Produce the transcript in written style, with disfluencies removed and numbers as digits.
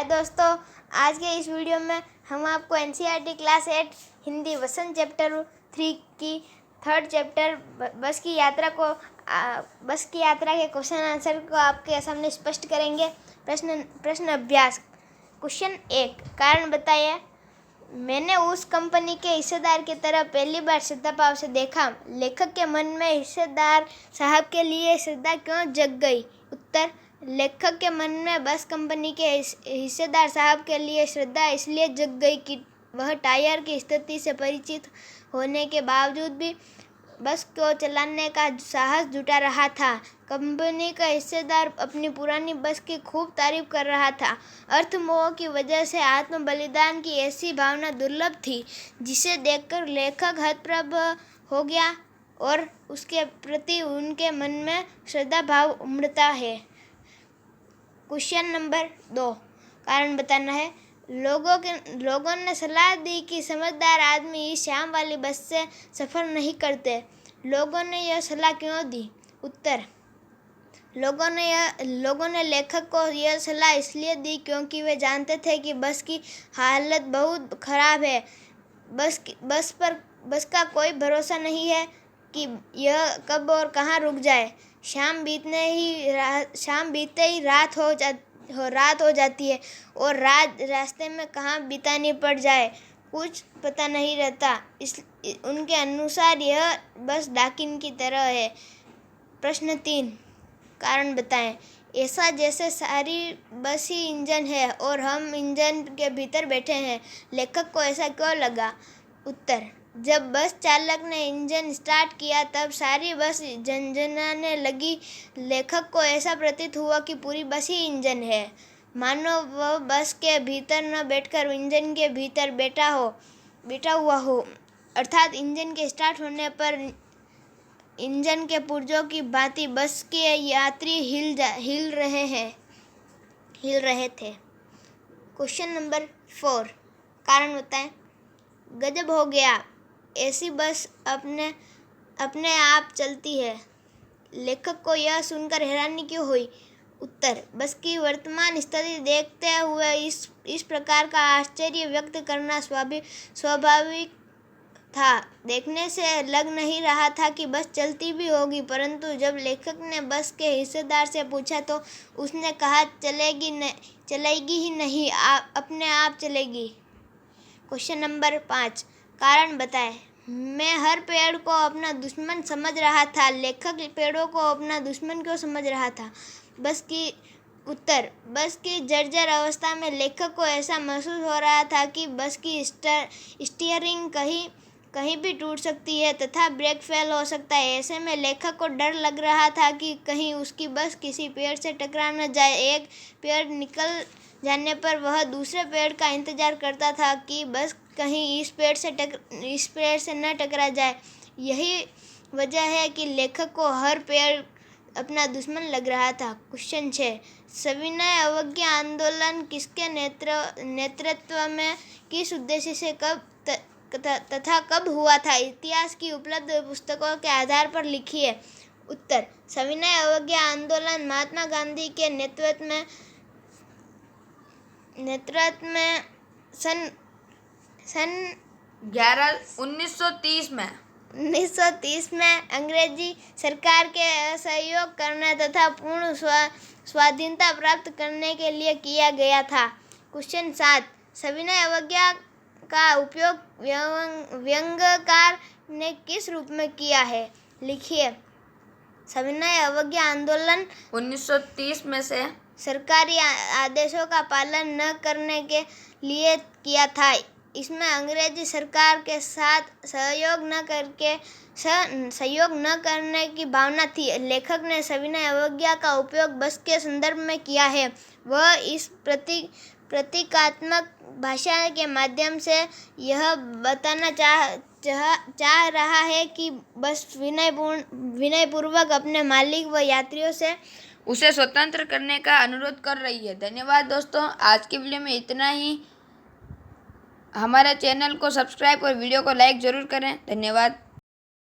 हाय दोस्तों, आज के इस वीडियो में हम आपको एनसीईआरटी क्लास 8 हिंदी वसंत चैप्टर 3 की थर्ड चैप्टर बस की यात्रा के क्वेश्चन आंसर को आपके सामने स्पष्ट करेंगे। प्रश्न अभ्यास। क्वेश्चन 1, कारण बताइए। मैंने उस कंपनी के हिस्सेदार की तरह पहली बार श्रद्धा भाव से देखा। लेखक के मन में हिस्सेदार साहब के लिए श्रद्धा क्यों जग गई? उत्तर, लेखक के मन में बस कंपनी के हिस्सेदार साहब के लिए श्रद्धा इसलिए जग गई कि वह टायर की स्थिति से परिचित होने के बावजूद भी बस को चलाने का साहस जुटा रहा था। कंपनी का हिस्सेदार अपनी पुरानी बस की खूब तारीफ कर रहा था। अर्थमोह की वजह से आत्म बलिदान की ऐसी भावना दुर्लभ थी जिसे देखकर लेखक हतप्रभ हो गया और उसके प्रति उनके मन में श्रद्धा भाव उमड़ता है। क्वेश्चन नंबर 2, कारण बताना है। लोगों ने सलाह दी कि समझदार आदमी इस शाम वाली बस से सफ़र नहीं करते। लोगों ने यह सलाह क्यों दी? उत्तर, लोगों ने लेखक को यह सलाह इसलिए दी क्योंकि वे जानते थे कि बस की हालत बहुत ख़राब है। बस का कोई भरोसा नहीं है कि यह कब और कहाँ रुक जाए। शाम बीतते ही रात हो जाती है और रात रास्ते में कहाँ बितानी पड़ जाए कुछ पता नहीं रहता। उनके अनुसार यह बस डाकिन की तरह है। प्रश्न 3, कारण बताएं। ऐसा जैसे सारी बस ही इंजन है और हम इंजन के भीतर बैठे हैं। लेखक को ऐसा क्यों लगा? उत्तर, जब बस चालक ने इंजन स्टार्ट किया तब सारी बस झनझनाने लगी। लेखक को ऐसा प्रतीत हुआ कि पूरी बस ही इंजन है, मानो वह बस के भीतर न बैठकर इंजन के भीतर बैठा हुआ हो। अर्थात इंजन के स्टार्ट होने पर इंजन के पुर्जों की भांति बस के यात्री हिल रहे थे। क्वेश्चन नंबर 4, कारण बताएं। गजब हो गया, ऐसी बस अपने आप चलती है। लेखक को यह सुनकर हैरानी क्यों हुई? उत्तर, बस की वर्तमान स्थिति देखते हुए इस प्रकार का आश्चर्य व्यक्त करना स्वाभाविक था। देखने से लग नहीं रहा था कि बस चलती भी होगी, परंतु जब लेखक ने बस के हिस्सेदार से पूछा तो उसने कहा चलेगी ही नहीं, अपने आप चलेगी। क्वेश्चन नंबर 5, कारण बताएं। मैं हर पेड़ को अपना दुश्मन समझ रहा था। लेखक पेड़ों को अपना दुश्मन क्यों समझ रहा था? उत्तर, बस की जर्जर अवस्था में लेखक को ऐसा महसूस हो रहा था कि बस की स्टीयरिंग कहीं भी टूट सकती है तथा ब्रेक फेल हो सकता है। ऐसे में लेखक को डर लग रहा था कि कहीं उसकी बस किसी पेड़ से टकरा न जाए। एक पेड़ निकल जाने पर वह दूसरे पेड़ का इंतजार करता था कि बस कहीं इस पेड़ से न टकरा जाए। यही वजह है कि लेखक को हर पेड़ अपना दुश्मन लग रहा था। क्वेश्चन 6, सविनय अवज्ञा आंदोलन किसके नेतृत्व में, किस उद्देश्य से, कब हुआ था? इतिहास की उपलब्ध पुस्तकों के आधार पर लिखिए। उत्तर, सविनय अवज्ञा आंदोलन महात्मा गांधी के नेतृत्व में सन 1930 में अंग्रेजी सरकार के असहयोग करने तथा पूर्ण स्वाधीनता प्राप्त करने के लिए किया गया था। क्वेश्चन 7, सविनय अवज्ञा का उपयोग व्यंग्यकार ने किस रूप में किया है? लिखिए। सविनय अवज्ञा आंदोलन 1930 में से सरकारी आदेशों का पालन न करने के लिए किया था। इसमें अंग्रेजी सरकार के साथ सहयोग न करने की भावना थी। लेखक ने सविनय अवज्ञा का उपयोग बस के संदर्भ में किया है। वह इस प्रतीकात्मक भाषा के माध्यम से यह बताना चाह रहा है कि बस विनयपूर्वक अपने मालिक व यात्रियों से उसे स्वतंत्र करने का अनुरोध कर रही है। धन्यवाद दोस्तों, आज की वीडियो में इतना ही। हमारे चैनल को सब्सक्राइब और वीडियो को लाइक ज़रूर करें। धन्यवाद।